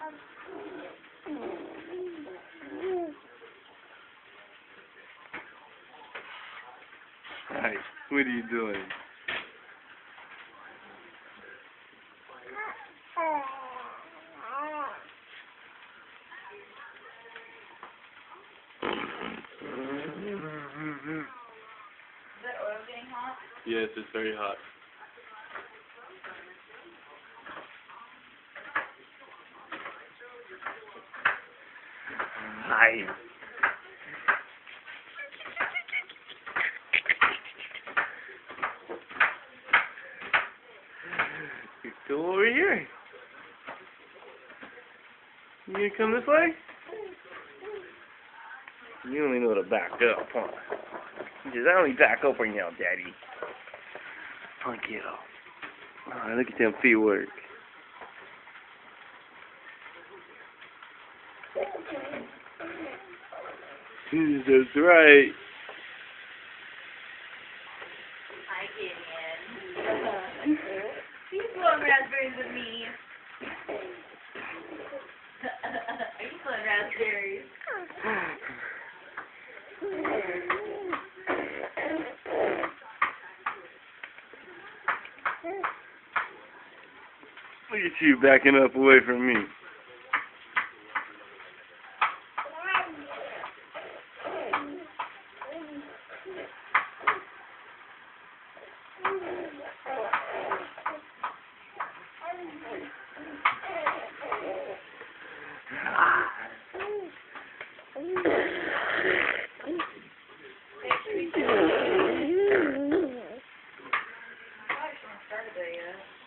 Hi, what are you doing? Is that oil getting hot? Yes, it's very hot. Hi. Go over here. You gonna come this way? You only know to back up, huh? Just only back up right now, Daddy. Punk it up. Oh, look at them feet work. That's right. Hi, Gideon. He's blowing raspberries at me. Are you blowing raspberries? Look at you backing up away from me. I probably shouldn't have started there yet.